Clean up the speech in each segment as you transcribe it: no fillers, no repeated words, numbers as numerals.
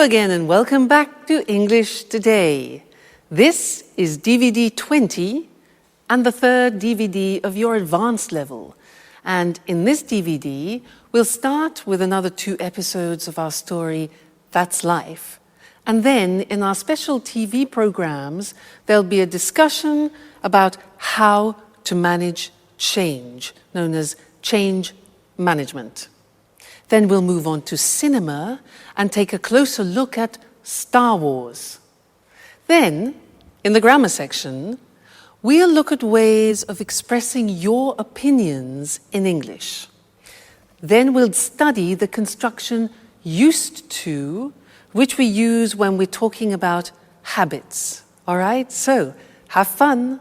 again and welcome back to English Today. This is DVD 20 and the third DVD of your advanced level. And in this DVD, we'll start with another 2 episodes of our story, That's Life. And then in our special TV programs, there'll be a discussion about how to manage change, known as change management. Then we'll move on to cinema and take a closer look at Star Wars. Then, in the grammar section, we'll look at ways of expressing your opinions in English. Then we'll study the construction used to, which we use when we're talking about habits. All right? So, have fun.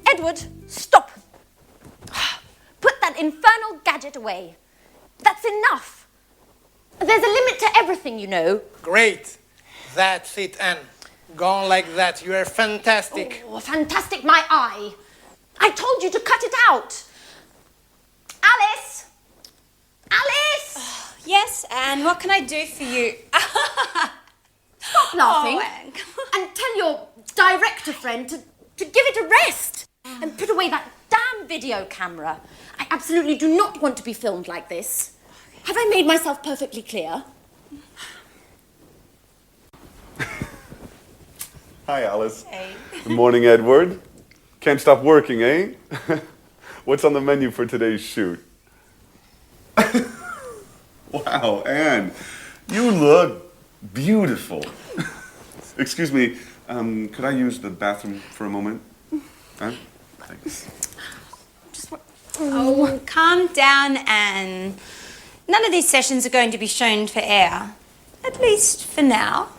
Edward, stop! Put that infernal gadget away. That's enough. There's a limit to everything, you know. Great. That's it, Anne. Go on like that. You are fantastic. Oh, fantastic, my eye. I told you to cut it out. Alice! Alice! Yes, Anne, what can I do for you? Stop laughing. Oh, Anne, come on. And tell your director friend to give it a rest. And put away that damn video camera. I absolutely do not want to be filmed like this. Have I made myself perfectly clear? Hi, Alice. Hey. Good morning, Edward. Can't stop working, eh? What's on the menu for today's shoot? Wow, Anne, you look beautiful. Excuse me, could I use the bathroom for a moment? Anne? Thanks. Oh, calm down, Anne. None of these sessions are going to be shown for air. At least for now.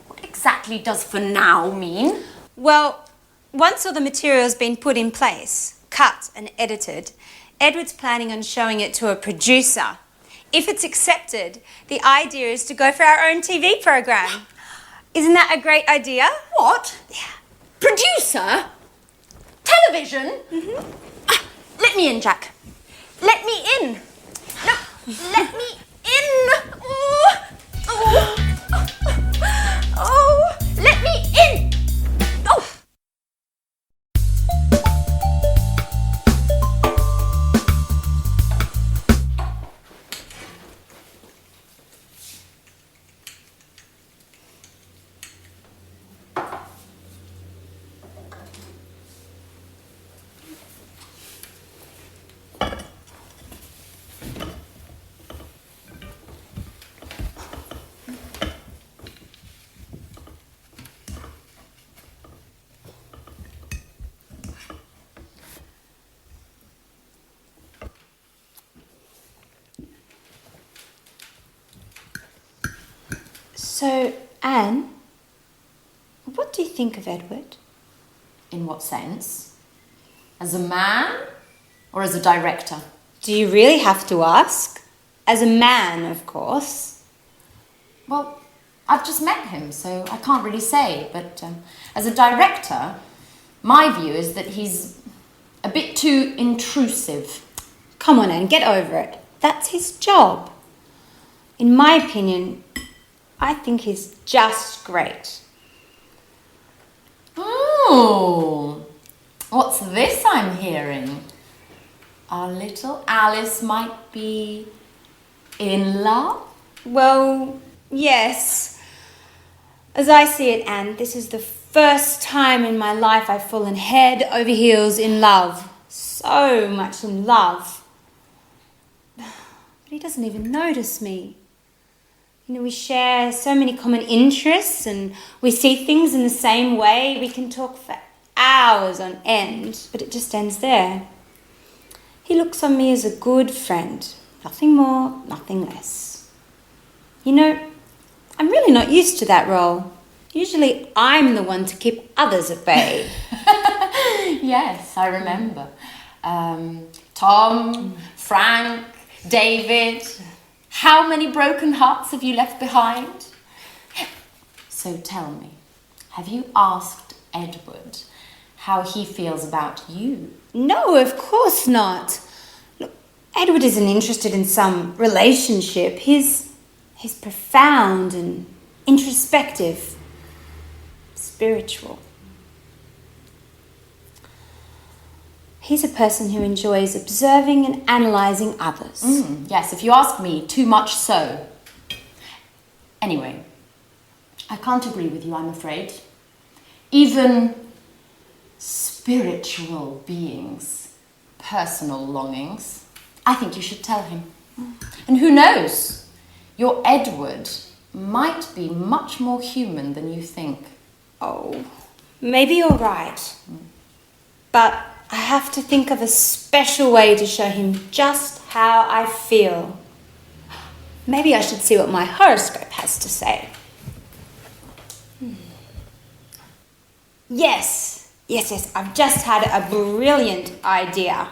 What exactly does for now mean? Well, once all the material's been put in place, cut and edited, Edward's planning on showing it to a producer. If it's accepted, the idea is to go for our own TV program. Isn't that a great idea? What? Yeah. Producer? Television? Mm-hmm. Let me in, Jack. Let me in. No, let me in. Oh, oh, oh, let me in. Oh. So, Anne, what do you think of Edward? In what sense? As a man or as a director? Do you really have to ask? As a man, of course. Well, I've just met him, so I can't really say. But as a director, my view is that he's a bit too intrusive. Come on, Anne, get over it. That's his job. In my opinion, I think he's just great. Oh, what's this I'm hearing? Our little Alice might be in love? Well, yes. As I see it, Anne, this is the first time in my life I've fallen head over heels in love. So much in love. But he doesn't even notice me. You know, we share so many common interests and we see things in the same way. We can talk for hours on end, but it just ends there. He looks on me as a good friend. Nothing more, nothing less. You know, I'm really not used to that role. Usually I'm the one to keep others at bay. Yes, I remember. Tom, Frank, David. How many broken hearts have you left behind? So tell me, have you asked Edward how he feels about you? No, of course not. Look, Edward isn't interested in some relationship. He's profound and introspective, spiritual. He's a person who enjoys observing and analysing others. Yes, if you ask me, too much so. Anyway, I can't agree with you, I'm afraid. Even spiritual beings, personal longings, I think you should tell him. And who knows, your Edward might be much more human than you think. Oh, maybe you're right. But I have to think of a special way to show him just how I feel. Maybe I should see what my horoscope has to say. Yes, I've just had a brilliant idea.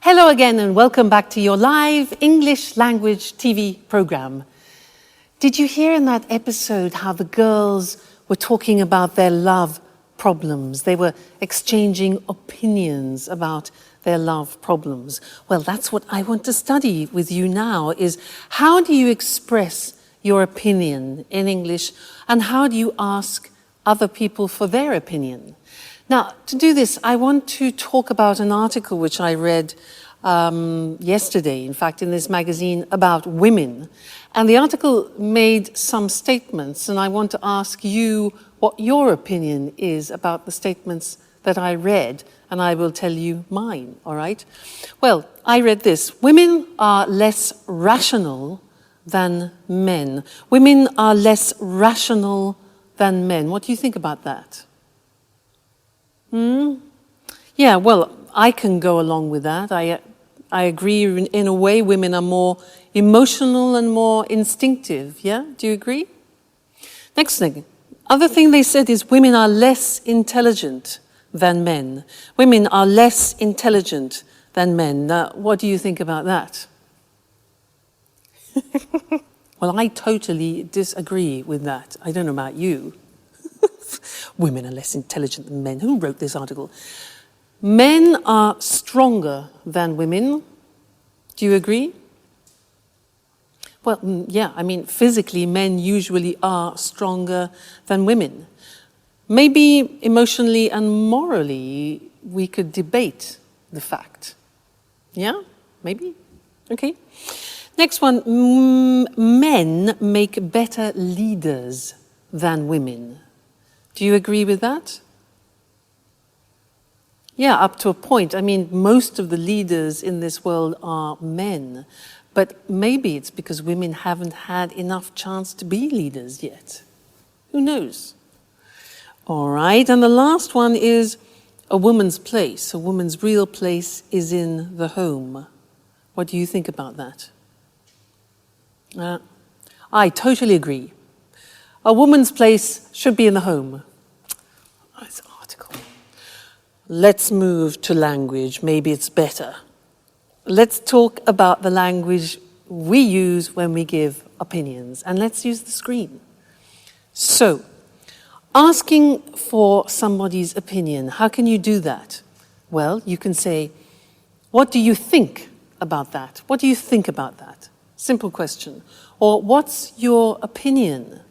Hello again and welcome back to your live English language TV program. Did you hear in that episode how the girls were talking about their love problems? They were exchanging opinions about their love problems. Well, that's what I want to study with you now, is how do you express your opinion in English and how do you ask other people for their opinion? Now, to do this, I want to talk about an article which I read yesterday, in fact, in this magazine about women. And the article made some statements, and I want to ask you what your opinion is about the statements that I read, and I will tell you mine, all right? Well, I read this. Women are less rational than men. Women are less rational than men. What do you think about that? Yeah, well, I can go along with that. I agree in a way women are more emotional and more instinctive, yeah? Do you agree? Next thing. Other thing they said is women are less intelligent than men. Women are less intelligent than men. Now, what do you think about that? Well, I totally disagree with that. I don't know about you. Women are less intelligent than men. Who wrote this article? Men are stronger than women. Do you agree? Well, yeah, I mean, physically, men usually are stronger than women. Maybe emotionally and morally, we could debate the fact. Yeah? Maybe? Okay. Next one. Men make better leaders than women. Do you agree with that? Yeah, up to a point. I mean, most of the leaders in this world are men. But maybe it's because women haven't had enough chance to be leaders yet. Who knows? All right, and the last one is a woman's place. A woman's real place is in the home. What do you think about that? I totally agree. A woman's place should be in the home. This article. Let's move to language. Maybe it's better. Let's talk about the language we use when we give opinions. And let's use the screen. So, asking for somebody's opinion, how can you do that? Well, you can say, what do you think about that? What do you think about that? Simple question. Or, what's your opinion?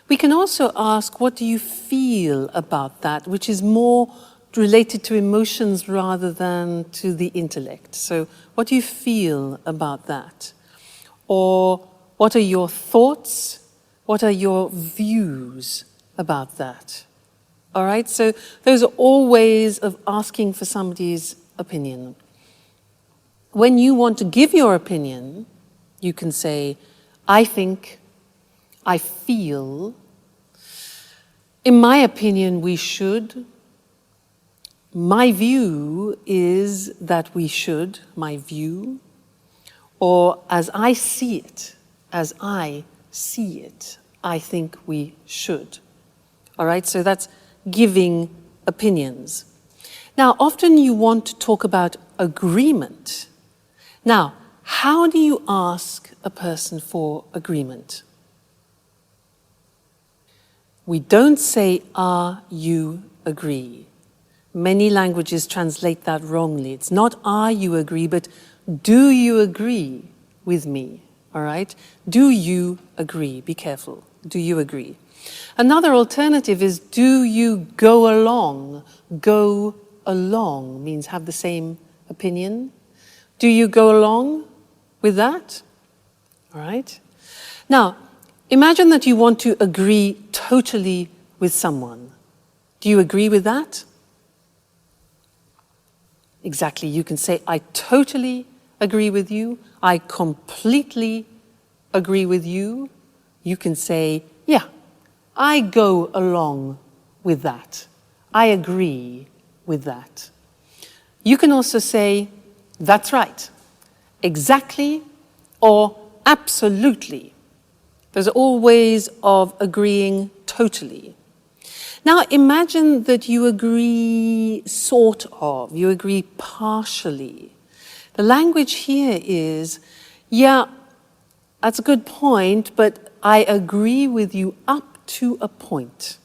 We can also ask, what do you feel about that, which is more related to emotions rather than to the intellect. So, what do you feel about that? Or, what are your thoughts? What are your views about that? All right, so those are all ways of asking for somebody's opinion. When you want to give your opinion, you can say, I think, I feel, in my opinion, we should. My view is that we should, my view. Or as I see it, I think we should. All right, so that's giving opinions. Now, often you want to talk about agreement. Now, how do you ask a person for agreement? We don't say, "Are you agree?" Many languages translate that wrongly. It's not "are you agree," but "do you agree with me?" All right? Do you agree? Be careful. Do you agree? Another alternative is "do you go along?" Go along means have the same opinion. Do you go along with that? All right? Now, imagine that you want to agree totally with someone. Do you agree with that? Exactly. You can say, "I totally agree with you. I completely agree with you." You can say, "Yeah, I go along with that. I agree with that." You can also say, "That's right. Exactly," or "absolutely." Those are all ways of agreeing totally. Now imagine that you agree sort of, you agree partially. The language here is, "Yeah, that's a good point, but I agree with you up to a point.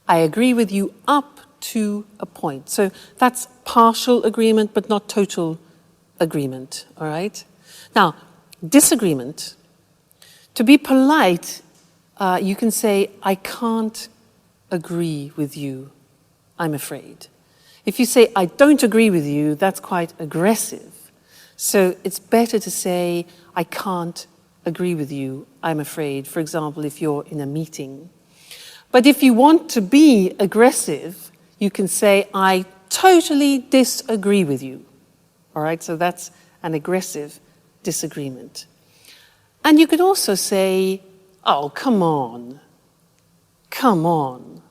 I agree with you up to a point." So that's partial agreement, but not total agreement, all right? Now, disagreement. To be polite, you can say, "I can't agree with you, I'm afraid." If you say, "I don't agree with you," that's quite aggressive. So it's better to say, "I can't agree with you, I'm afraid," for example, if you're in a meeting. But if you want to be aggressive, you can say, "I totally disagree with you." All right, so that's an aggressive disagreement. And you could also say, "Oh, come on. Come on."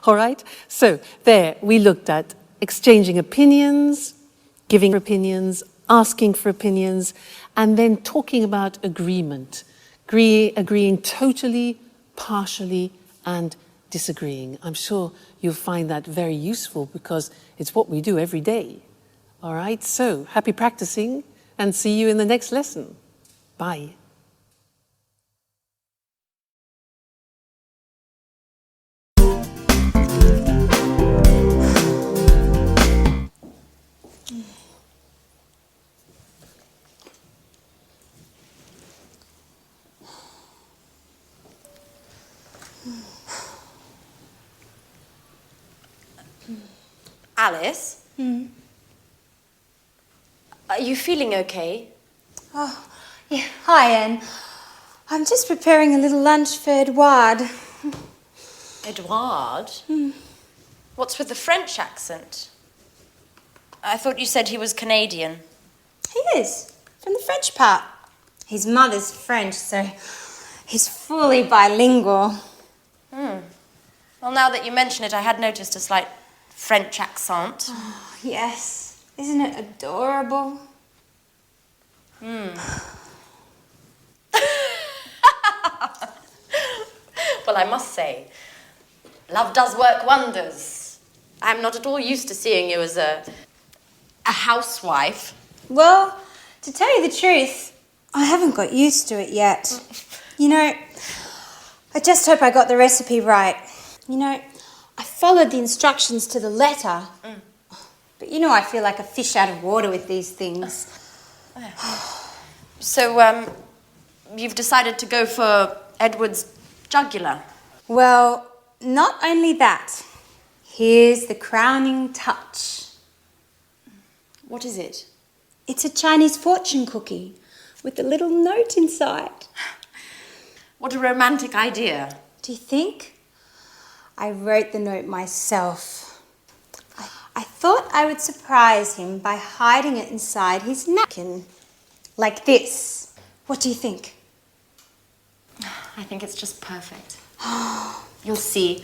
All right? So there, we looked at exchanging opinions, giving opinions, asking for opinions, and then talking about agreement. Agreeing totally, partially, and disagreeing. I'm sure you'll find that very useful because it's what we do every day. All right? So happy practicing and see you in the next lesson. Bye. Alice? Are you feeling okay? Oh, yeah. Hi, Anne. I'm just preparing a little lunch for Edouard. Edouard? What's with the French accent? I thought you said he was Canadian. He is, from the French part. His mother's French, so he's fully bilingual. Well, now that you mention it, I had noticed a slight French accent. Yes, isn't it adorable? Well, I must say, love does work wonders. I'm not at all used to seeing you as a housewife. Well, to tell you the truth, I haven't got used to it yet. You know, I just hope I got the recipe right. You know, I followed the instructions to the letter. But you know, I feel like a fish out of water with these things. So, you've decided to go for Edward's jugular. Well, not only that. Here's the crowning touch. What is it? It's a Chinese fortune cookie with a little note inside. What a romantic idea. Do you think? I wrote the note myself. I thought I would surprise him by hiding it inside his napkin. Like this. What do you think? I think it's just perfect. You'll see.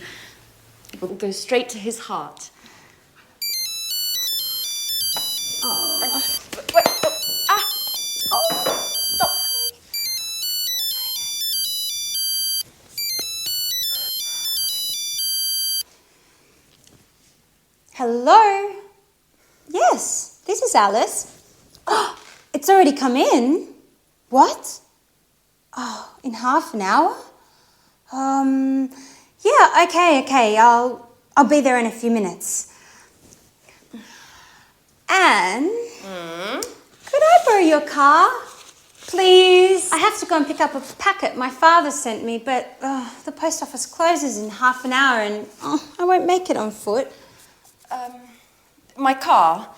It will go straight to his heart. Wait, stop. Hello? Yes, this is Alice. It's already come in. What? Oh, in half an hour? Yeah, okay. I'll be there in a few minutes. Anne? Could I borrow your car? Please? I have to go and pick up a packet my father sent me, but the post office closes in half an hour and I won't make it on foot. My car?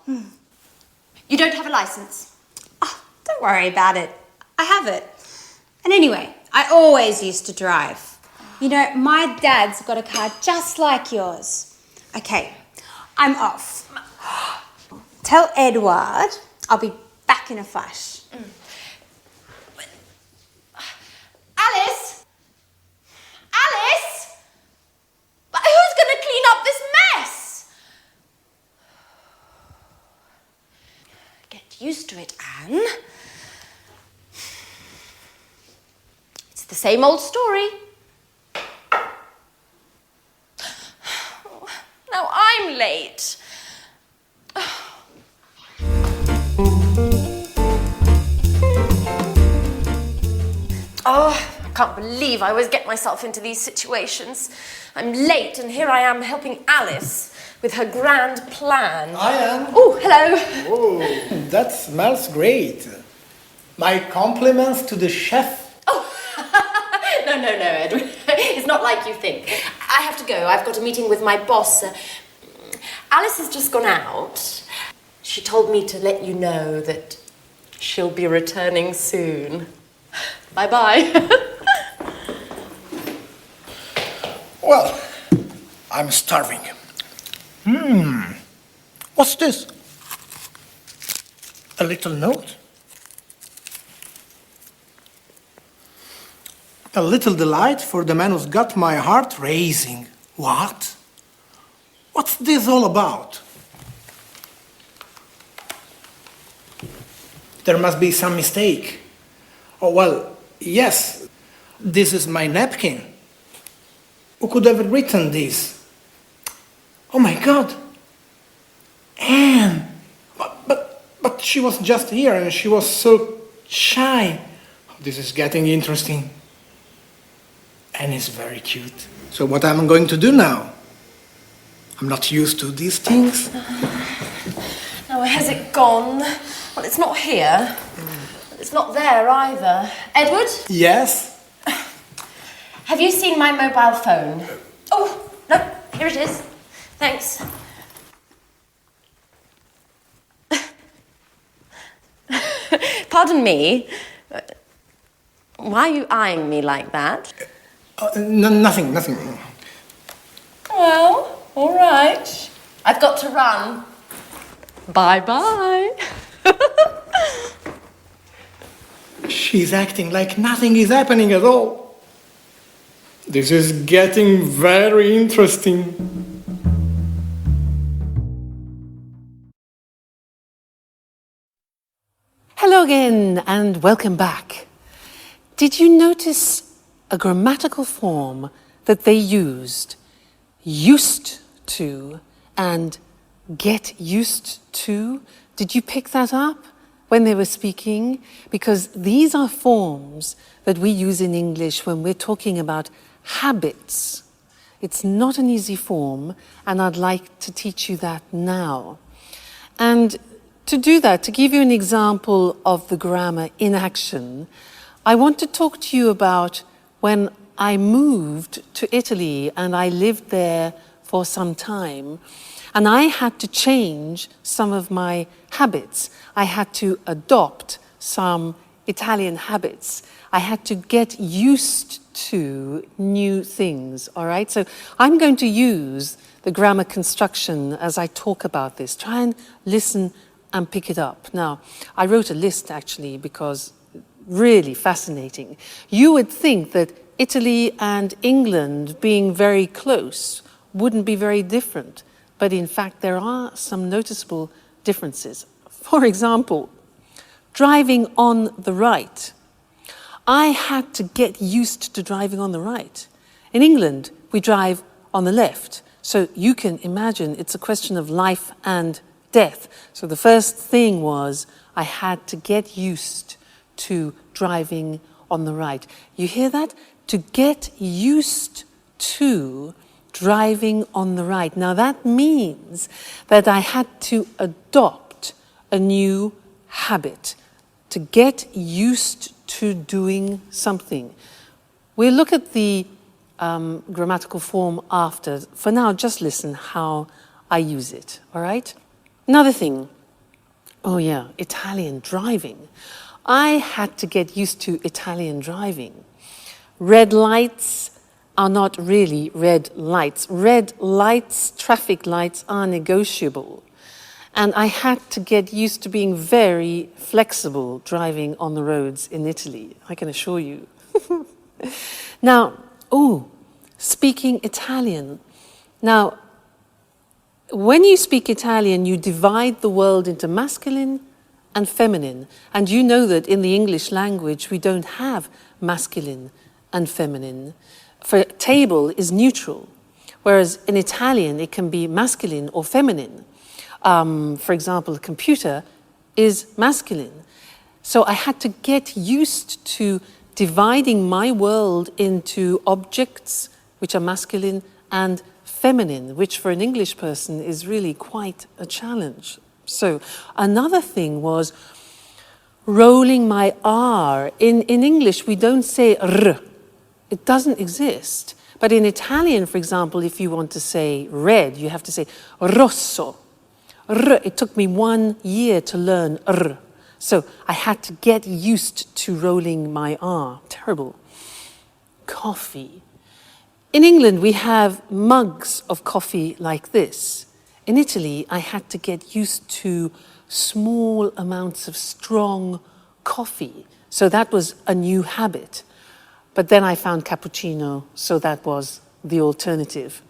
You don't have a license? Oh, don't worry about it. I have it. And anyway, I always used to drive. You know, my dad's got a car just like yours. Okay, I'm off. Tell Edward I'll be back in a flash. Alice? Alice? But who's going to clean up this mess? Get used to it, Anne. It's the same old story. Now I'm late. Oh, I can't believe I always get myself into these situations. I'm late and here I am helping Alice with her grand plan. Hi, Anne. Oh, hello. Oh, that smells great. My compliments to the chef. No, Edward. It's not like you think. I have to go. I've got a meeting with my boss. Alice has just gone out. She told me to let you know that she'll be returning soon. Bye-bye. Well, I'm starving. What's this? A little note? A little delight for the man who's got my heart racing. What? What's this all about? There must be some mistake. Oh, well, yes, this is my napkin. Who could have written this? Oh my God! Anne! But she was just here and she was so shy. Oh, this is getting interesting. Anne is very cute. So what am I going to do now? I'm not used to these things. Now, where has it gone? Well, it's not here. It's not there either. Edward? Yes? Have you seen my mobile phone? Oh, no, here it is. Thanks. Pardon me. Why are you eyeing me like that? Nothing. Well, all right. I've got to run. Bye-bye. She's acting like nothing is happening at all. This is getting very interesting. Hello again and welcome back. Did you notice a grammatical form that they used to and get used to? Did you pick that up when they were speaking? Because these are forms that we use in English when we're talking about habits. It's not an easy form, and I'd like to teach you that now. And to do that, to give you an example of the grammar in action, I want to talk to you about when I moved to Italy and I lived there for some time, and I had to change some of my habits. I had to adopt some Italian habits. I had to get used to new things, all right? So I'm going to use the grammar construction as I talk about this. Try and listen and pick it up. Now, I wrote a list actually because really fascinating. You would think that Italy and England being very close wouldn't be very different, but in fact there are some noticeable differences. For example, driving on the right. I had to get used to driving on the right. In England, we drive on the left, so you can imagine it's a question of life and death. So the first thing was I had to get used to driving on the right. You hear that? To get used to driving on the right. Now that means that I had to adopt a new habit, to get used to doing something. We'll look at the grammatical form after. For now, just listen how I use it, all right? Another thing, oh yeah, Italian driving. I had to get used to Italian driving. Red lights are not really red lights. Red lights, traffic lights, are negotiable. And I had to get used to being very flexible driving on the roads in Italy, I can assure you. Now, speaking Italian. Now, when you speak Italian, you divide the world into masculine and feminine. And you know that in the English language, we don't have masculine and feminine. For table is neutral, whereas in Italian, it can be masculine or feminine. For example, computer is masculine. So I had to get used to dividing my world into objects, which are masculine, and feminine, which for an English person is really quite a challenge. So another thing was rolling my R. In English, we don't say R. It doesn't exist. But in Italian, for example, if you want to say red, you have to say rosso. R. It took me 1 year to learn R. So I had to get used to rolling my R. Terrible. Coffee. In England, we have mugs of coffee like this. In Italy, I had to get used to small amounts of strong coffee. So that was a new habit. But then I found cappuccino, so that was the alternative.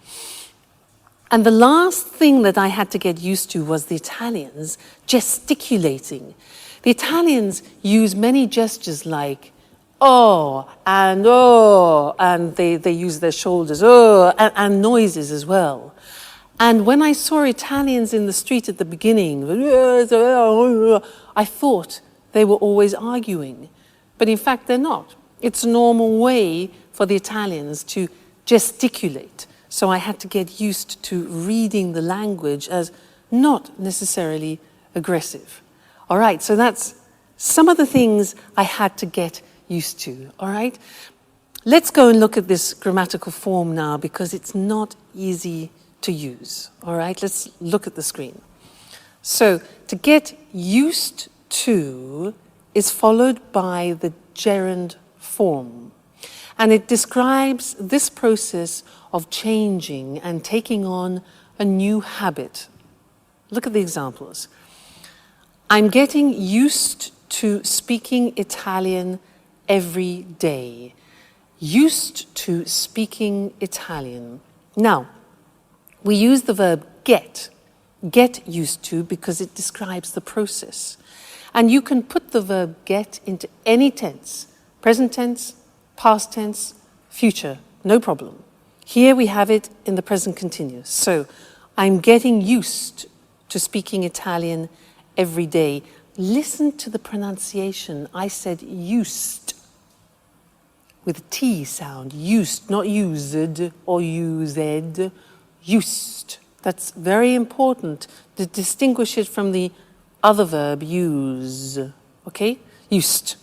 And the last thing that I had to get used to was the Italians gesticulating. The Italians use many gestures like oh, and they use their shoulders, and noises as well. And when I saw Italians in the street at the beginning, I thought they were always arguing. But in fact, they're not. It's a normal way for the Italians to gesticulate. So I had to get used to reading the language as not necessarily aggressive. All right, so that's some of the things I had to get used to, all right? Let's go and look at this grammatical form now because it's not easy to use, all right? Let's look at the screen. So to get used to is followed by the gerund form. And it describes this process of changing and taking on a new habit. Look at the examples. I'm getting used to speaking Italian every day. Used to speaking Italian. Now, we use the verb get used to, because it describes the process. And you can put the verb get into any tense, present tense, past tense, future, no problem. Here we have it in the present continuous. So, I'm getting used to speaking Italian every day. Listen to the pronunciation. I said used with a T sound. Used, not used or used. Used. That's very important to distinguish it from the other verb, use. Okay? Used.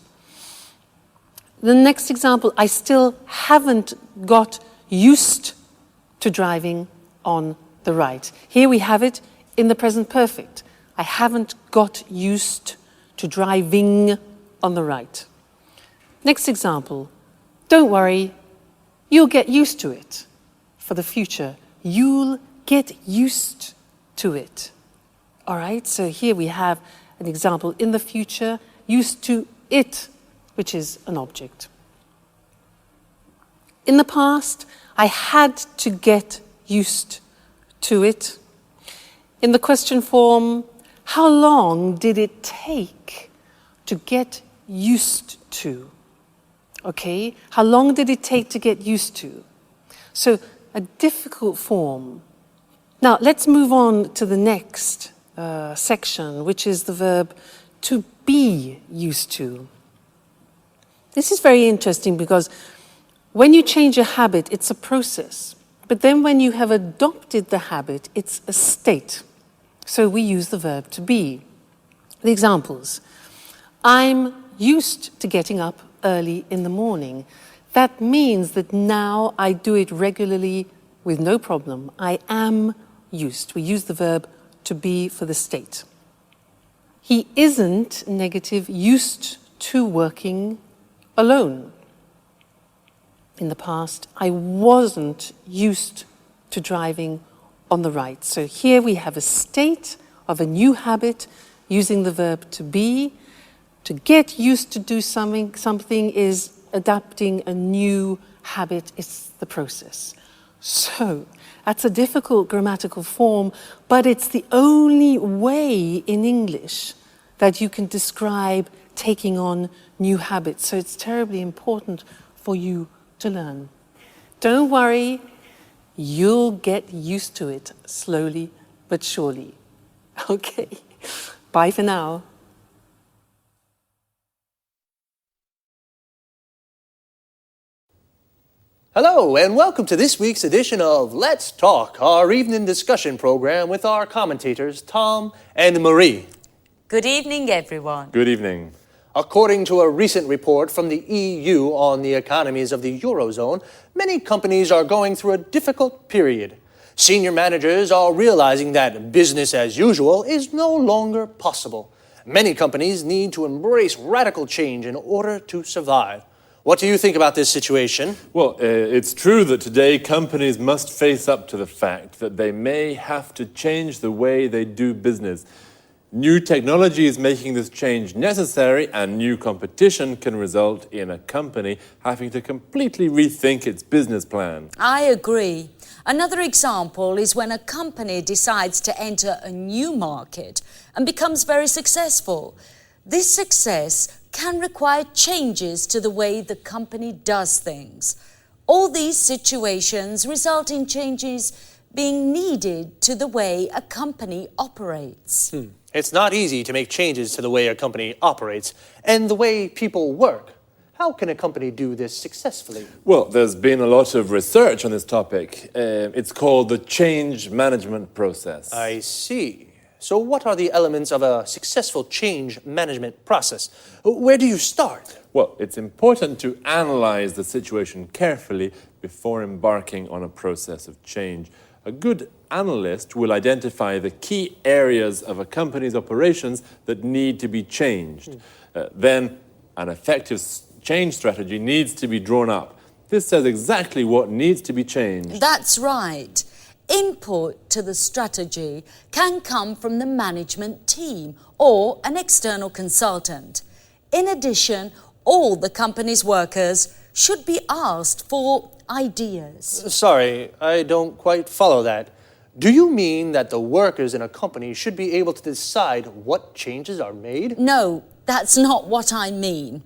The next example, I still haven't got used to driving on the right. Here we have it in the present perfect. I haven't got used to driving on the right. Next example, don't worry, you'll get used to it. For the future, you'll get used to it. All right, so here we have an example in the future, used to it, which is an object. In the past, I had to get used to it. In the question form, how long did it take to get used to? Okay, how long did it take to get used to? So, a difficult form. Now, let's move on to the next section, which is the verb to be used to. This is very interesting because when you change a habit, it's a process. But then when you have adopted the habit, it's a state. So we use the verb to be. The examples. I'm used to getting up early in the morning. That means that now I do it regularly with no problem. I am used. We use the verb to be for the state. He isn't, negative, used to working alone. In the past, I wasn't used to driving on the right. So here we have a state of a new habit using the verb to be. To get used to do something is adapting a new habit. It's the process. So that's a difficult grammatical form, but it's the only way in English that you can describe taking on new habits. So it's terribly important for you to learn. Don't worry, you'll get used to it slowly but surely. Okay, bye for now. Hello, and welcome to this week's edition of Let's Talk, our evening discussion program with our commentators, Tom and Marie. Good evening, everyone. Good evening. According to a recent report from the EU on the economies of the Eurozone, many companies are going through a difficult period. Senior managers are realizing that business as usual is no longer possible. Many companies need to embrace radical change in order to survive. What do you think about this situation? Well, it's true that today companies must face up to the fact that they may have to change the way they do business. New technology is making this change necessary, and new competition can result in a company having to completely rethink its business plan. I agree. Another example is when a company decides to enter a new market and becomes very successful. This success can require changes to the way the company does things. All these situations result in changes being needed to the way a company operates. It's not easy to make changes to the way a company operates and the way people work. How can a company do this successfully? Well, there's been a lot of research on this topic. It's called the change management process. I see. So what are the elements of a successful change management process? Where do you start? Well, it's important to analyze the situation carefully before embarking on a process of change. A good analyst will identify the key areas of a company's operations that need to be changed. Then an effective change strategy needs to be drawn up. This says exactly what needs to be changed. That's right. Input to the strategy can come from the management team or an external consultant. In addition, all the company's workers should be asked for ideas. Sorry, I don't quite follow that. Do you mean that the workers in a company should be able to decide what changes are made? No, that's not what I mean.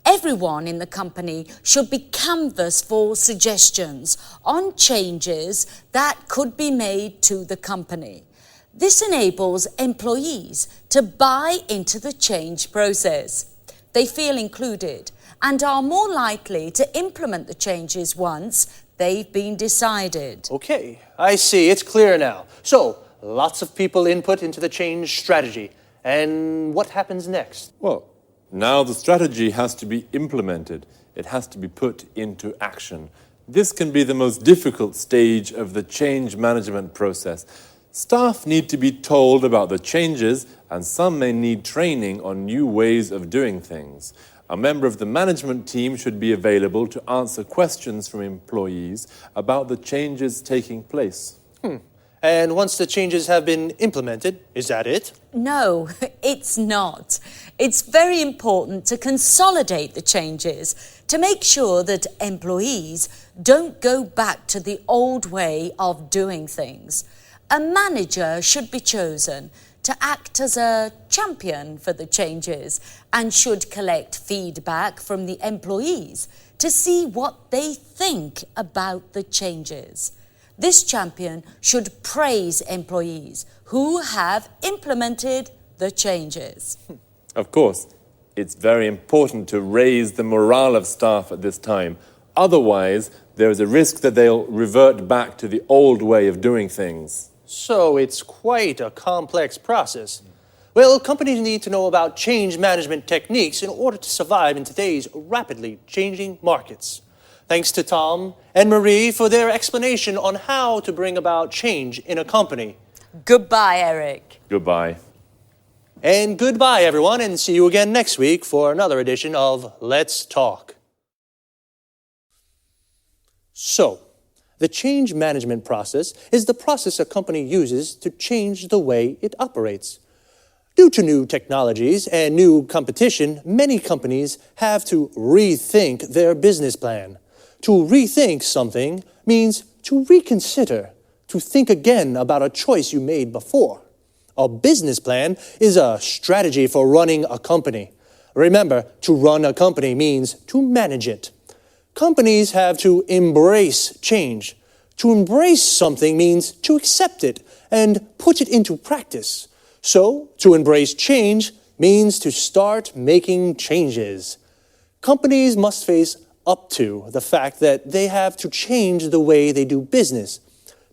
Everyone in the company should be canvassed for suggestions on changes that could be made to the company. This enables employees to buy into the change process. They feel included and are more likely to implement the changes once they've been decided. Okay, I see. It's clear now. So, lots of people input into the change strategy. And what happens next? Well, now the strategy has to be implemented. It has to be put into action. This can be the most difficult stage of the change management process. Staff need to be told about the changes, and some may need training on new ways of doing things. A member of the management team should be available to answer questions from employees about the changes taking place. And once the changes have been implemented, is that it? No, it's not. It's very important to consolidate the changes to make sure that employees don't go back to the old way of doing things. A manager should be chosen to act as a champion for the changes and should collect feedback from the employees to see what they think about the changes. this champion should praise employees who have implemented the changes. Of course, it's very important to raise the morale of staff at this time. Otherwise, there is a risk that they'll revert back to the old way of doing things. So it's quite a complex process. Well, companies need to know about change management techniques in order to survive in today's rapidly changing markets. Thanks to Tom and Marie for their explanation on how to bring about change in a company. Goodbye, Eric. Goodbye. And goodbye, everyone, and see you again next week for another edition of Let's Talk. So, the change management process is the process a company uses to change the way it operates. Due to new technologies and new competition, many companies have to rethink their business plan. To rethink something means to reconsider, to think again about a choice you made before. A business plan is a strategy for running a company. Remember, to run a company means to manage it. Companies have to embrace change. To embrace something means to accept it and put it into practice. So, to embrace change means to start making changes. Companies must face up to the fact that they have to change the way they do business.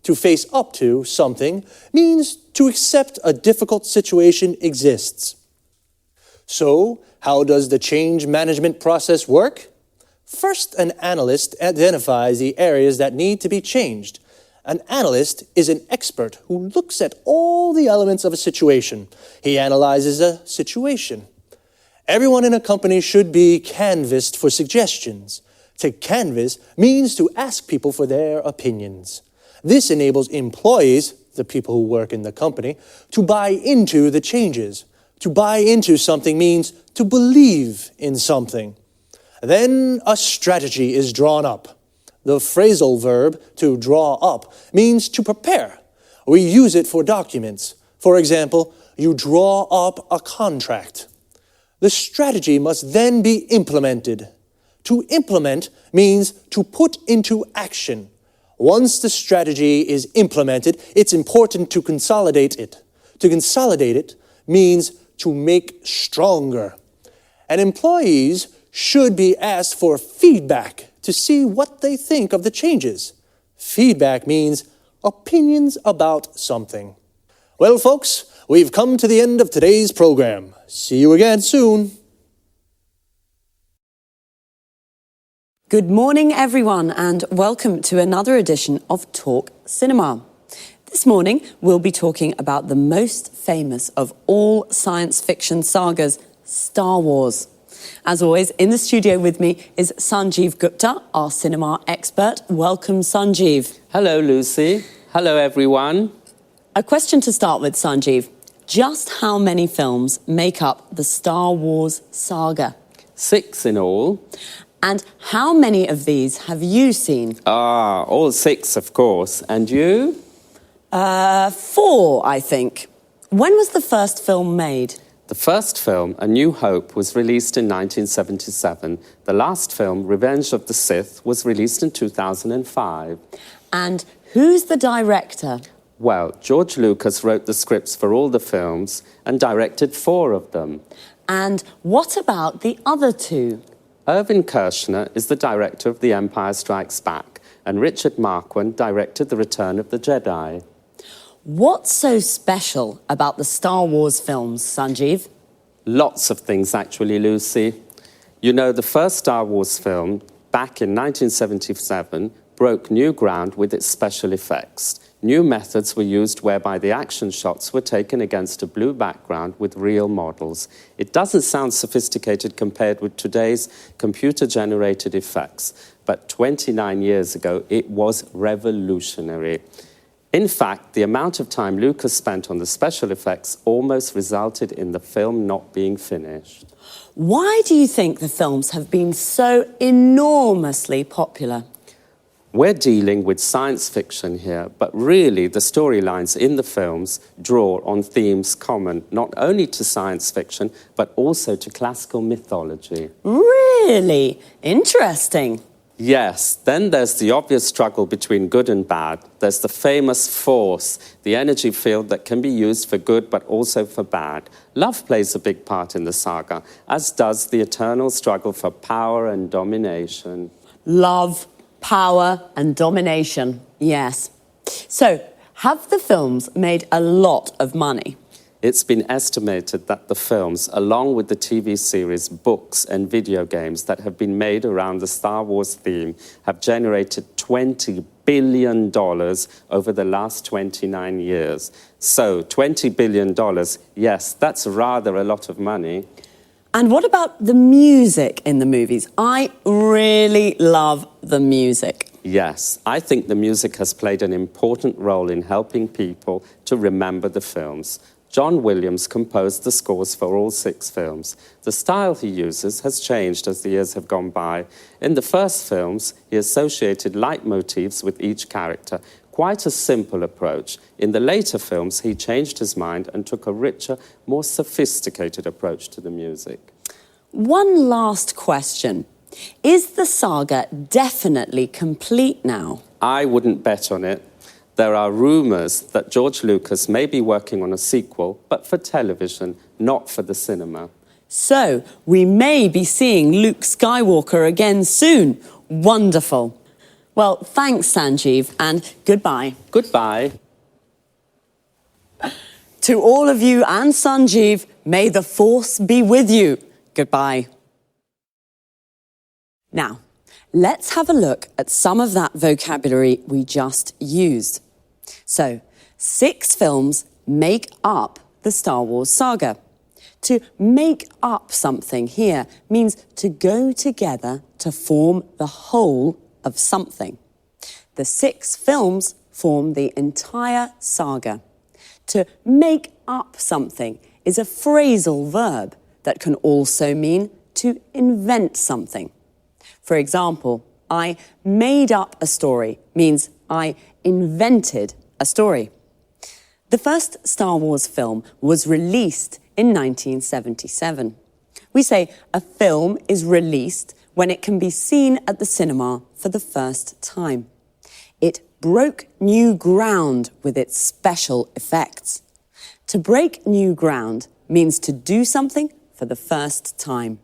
To face up to something means to accept a difficult situation exists. So, how does the change management process work? First, an analyst identifies the areas that need to be changed. An analyst is an expert who looks at all the elements of a situation. He analyzes a situation. Everyone in a company should be canvassed for suggestions. To canvass means to ask people for their opinions. This enables employees, the people who work in the company, to buy into the changes. To buy into something means to believe in something. Then a strategy is drawn up. The phrasal verb to draw up means to prepare. We use it for documents. For example, you draw up a contract. The strategy must then be implemented. To implement means to put into action. Once the strategy is implemented, it's important to consolidate it. To consolidate it means to make stronger. And employees should be asked for feedback to see what they think of the changes. Feedback means opinions about something. Well, folks, we've come to the end of today's program. See you again soon. Good morning, everyone, and welcome to another edition of Talk Cinema. This morning, we'll be talking about the most famous of all science fiction sagas, Star Wars. As always, in the studio with me is Sanjeev Gupta, our cinema expert. Welcome, Sanjeev. Hello, Lucy. Hello, everyone. A question to start with, Sanjeev. Just how many films make up the Star Wars saga? 6 in all. And how many of these have you seen? All 6, of course. And you? 4, I think. When was the first film made? The first film, A New Hope, was released in 1977. The last film, Revenge of the Sith, was released in 2005. And who's the director? Well, George Lucas wrote the scripts for all the films and directed 4 of them. And what about the other 2? Irvin Kershner is the director of The Empire Strikes Back, and Richard Marquand directed The Return of the Jedi. What's so special about the Star Wars films, Sanjeev? Lots of things, actually, Lucy. You know, the first Star Wars film, back in 1977, broke new ground with its special effects. New methods were used whereby the action shots were taken against a blue background with real models. It doesn't sound sophisticated compared with today's computer-generated effects, but 29 years ago, it was revolutionary. In fact, the amount of time Lucas spent on the special effects almost resulted in the film not being finished. Why do you think the films have been so enormously popular? We're dealing with science fiction here, but really the storylines in the films draw on themes common not only to science fiction, but also to classical mythology. Really? Interesting. Yes, then there's the obvious struggle between good and bad. There's the famous force, the energy field that can be used for good but also for bad. Love plays a big part in the saga, as does the eternal struggle for power and domination. Love, power, and domination. Yes. So, have the films made a lot of money? It's been estimated that the films, along with the TV series, books, and video games that have been made around the Star Wars theme, have generated $20 billion over the last 29 years. So, $20 billion, yes, that's rather a lot of money. And what about the music in the movies? I really love the music. Yes, I think the music has played an important role in helping people to remember the films. John Williams composed the scores for all 6 films. The style he uses has changed as the years have gone by. In the first films, he associated leitmotifs with each character, quite a simple approach. In the later films, he changed his mind and took a richer, more sophisticated approach to the music. One last question. Is the saga definitely complete now? I wouldn't bet on it. There are rumours that George Lucas may be working on a sequel, but for television, not for the cinema. So, we may be seeing Luke Skywalker again soon. Wonderful. Well, thanks, Sanjeev, and goodbye. Goodbye. To all of you and Sanjeev, may the Force be with you. Goodbye. Now, let's have a look at some of that vocabulary we just used. So, 6 films make up the Star Wars saga. To make up something here means to go together to form the whole of something. The 6 films form the entire saga. To make up something is a phrasal verb that can also mean to invent something. For example, I made up a story means I invented a story. The first Star Wars film was released in 1977. We say a film is released when it can be seen at the cinema for the first time. It broke new ground with its special effects. To break new ground means to do something for the first time.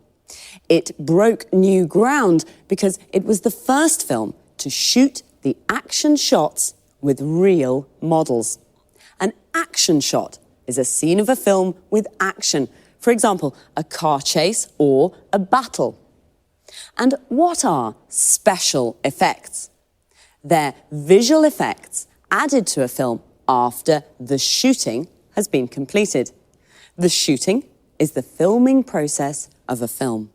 It broke new ground because it was the first film to shoot the action shots with real models. An action shot is a scene of a film with action. For example, a car chase or a battle. And what are special effects? They're visual effects added to a film after the shooting has been completed. The shooting is the filming process of a film.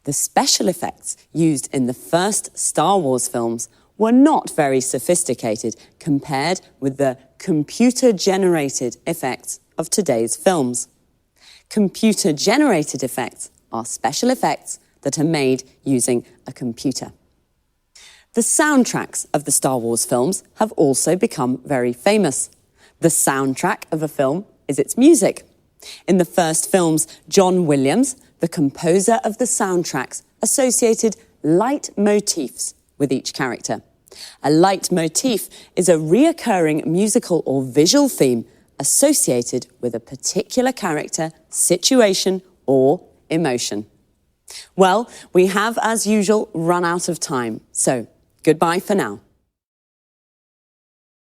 The special effects used in the first Star Wars films were not very sophisticated compared with the computer-generated effects of today's films. Computer-generated effects are special effects that are made using a computer. The soundtracks of the Star Wars films have also become very famous. The soundtrack of a film is its music. In the first films, John Williams, the composer of the soundtracks, associated leitmotifs with each character. A leitmotif is a reoccurring musical or visual theme associated with a particular character, situation, or emotion. Well, we have, as usual, run out of time, so goodbye for now.